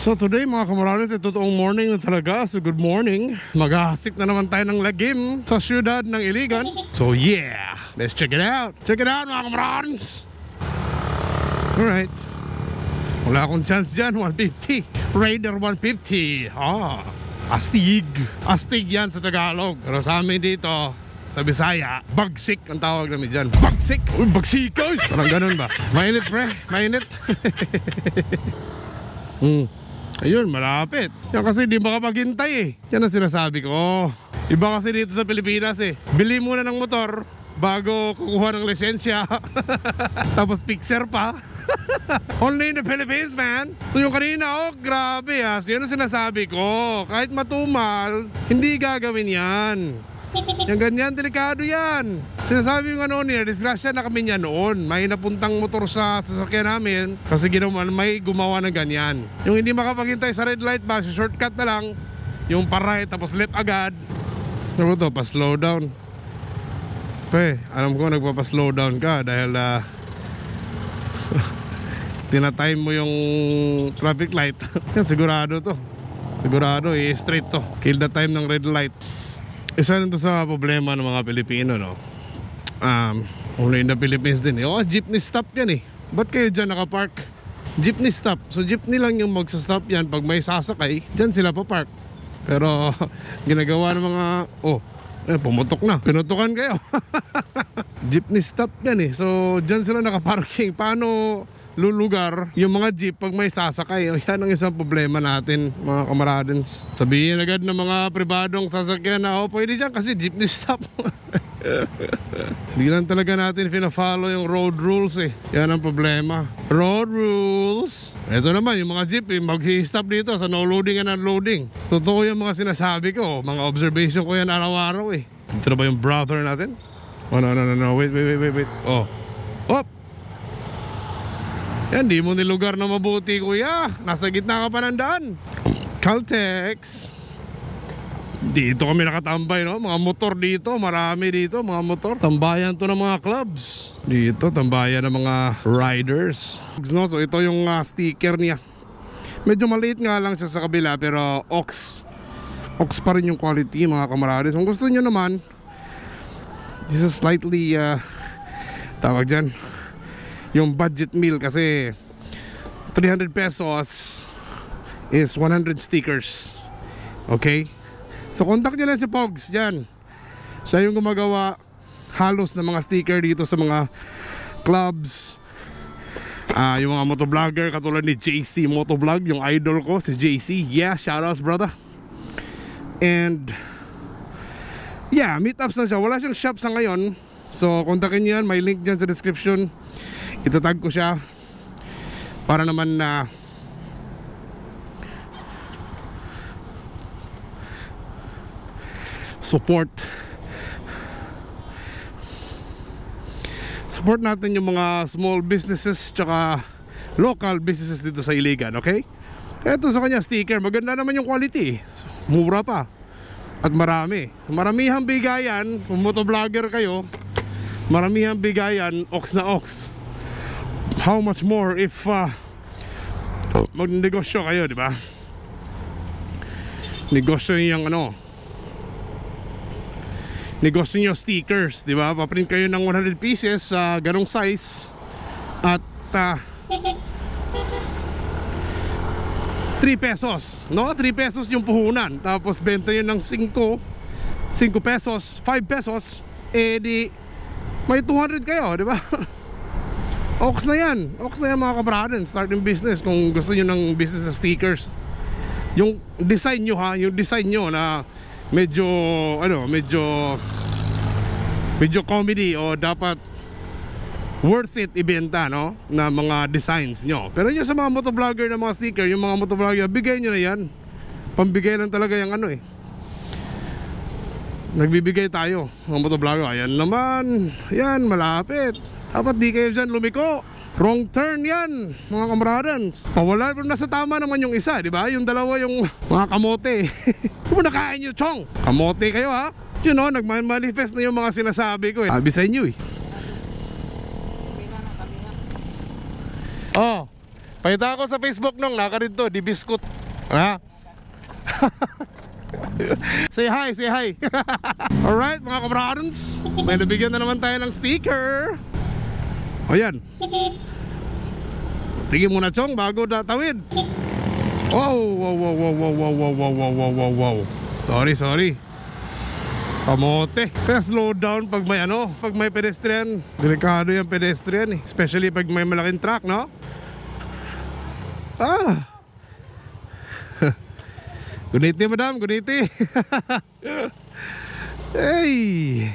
So today mga kamaranes, totoong morning na talaga. So good morning. Maghahasik na naman tayo ng lagim sa syudad ng Iligan. So yeah, let's check it out. Check it out mga kamaranes. Alright. Wala akong chance dyan, 150. Raider 150. Astig. Astig yan sa Tagalog. Pero sa amin dito, sa Bisaya, bagsik ang tawag namin dyan. Bagsik. Uy, bagsik. Parang ganun ba? Mainit pre, mainit. Ayun, malapit. Yan kasi di makapaghintay eh. Yan ang sinasabi ko. Iba kasi dito sa Pilipinas eh. Bili muna ng motor bago kukuha ng lisensya. Tapos fixer pa. Only in the Philippines, man. So yung kanina, grabe ah. So yun ang sinasabi ko. Kahit matumal, hindi gagawin yan. Yung ganyan, delikado yan. Sinasabi yung ano niya, disgrasya na kami niya noon. May napuntang motor sa sasakyan namin kasi may gumawa ng ganyan. Yung hindi makapaghintay sa red light ba, shortcut na lang. Yung pa-right tapos left agad. Ano to, pa-slow down. Alam ko nagpapa-slow down ka dahil tinatime mo yung traffic light. Yan, sigurado to. Sigurado, straight to. Kill the time ng red light. Isa rin to sa problema ng mga Pilipino, no? Only in the Philippines din eh. Jeepney stop yan eh. Ba't kayo dyan nakapark? Jeepney stop. So jeepney lang yung magsa-stop yan. Pag may sasakay, dyan sila papark. Pero ginagawa ng mga pumutok na. Pinutukan kayo. Jeepney stop yan eh. So dyan sila nakaparking. Paano lulugar yung mga jeep pag may sasakay? Yan ang isang problema natin mga kamaradens. Sabihin agad ng mga pribadong sasakyan na pwede dyan kasi jeepney stop. Hindi lang talaga natin pina-follow yung road rules eh. Yan ang problema. Road rules. Ito naman yung mga jeep mag-stop dito sa no loading and unloading. Totoo yung mga sinasabi ko. Mga observation ko yan araw-araw eh. Ito na ba yung brother natin? No. Wait. Op! Yan, di mo nilugar na mabuti kuya. Nasa gitna ka pa ng daan. Caltex. Dito kami nakatambay, no? Mga motor dito, marami dito, mga motor. Tambayan to ng mga clubs. Dito, tambayan ng mga riders. No? So ito yung sticker niya. Medyo maliit nga lang siya sa kabila, pero Ox pa rin yung quality mga kamarades. Kung gusto nyo naman, this is slightly tawag dyan, yung budget meal kasi 300 pesos is 100 stickers. Okay? So contact nyo lang si Pogs dyan. Siya yung gumagawa halos ng mga sticker dito sa mga clubs. Yung mga motovlogger katulad ni JC Motovlog, yung idol ko si JC. Yeah, shoutouts brother. And yeah, meetups na siya. Wala siyang shop sa ngayon. So kontakin nyo yan, may link dyan sa description. Itatag ko siya para naman na support natin yung mga small businesses tsaka local businesses dito sa Iligan, okay? Eto sa kanya sticker, maganda naman yung quality, mura pa at maramihang bigayan. Kung motovlogger kayo, maramihang bigayan, ox na ox. How much more if magnegosyo kayo, di ba? Negosyo yung negosyo nyo stickers, di ba? Paprint kayo ng 100 pieces sa ganong size at 3 pesos, no? 3 pesos yung puhunan. Tapos benta yun ng 5 pesos, 5 pesos, di may 200 kayo, di ba? Ox na yan mga kabraden. Starting business kung gusto nyo ng business na stickers. Yung design nyo yung design nyo na medyo comedy o dapat worth it ibenta, no? Na mga designs nyo. Pero yung sa mga motovlogger na mga sticker, yung mga motovlogger, bigay nyo na yan. Pambigay lang talaga yung nagbibigay tayo mga motovlogger. Ayan naman, yan malapit. Dapat di kayo dyan lumiko. Wrong turn yan mga kamradans. Pawala, pero nasa tama naman yung isa, di ba? Yung dalawa yung mga kamote. Kung nakain nyo, chong, kamote kayo ha. You know, nagmanifest na yung mga sinasabi ko eh. Sabi sa inyo eh. Pakita ako sa Facebook nung naka dito, di biskut. Ha? Say hi, say hi. Alright mga kamradons, may nabigyan na naman tayo ng sticker. O yan. Tingin muna chong bago datawid. Wow, wow, wow, wow, wow, wow, wow, wow, wow, wow, wow. Sorry. Kamote. Kaya slow down pag may pag may pedestrian. Delikado yung pedestrian eh. Especially pag may malaking truck, no? Guniti madam, guniti. Hey.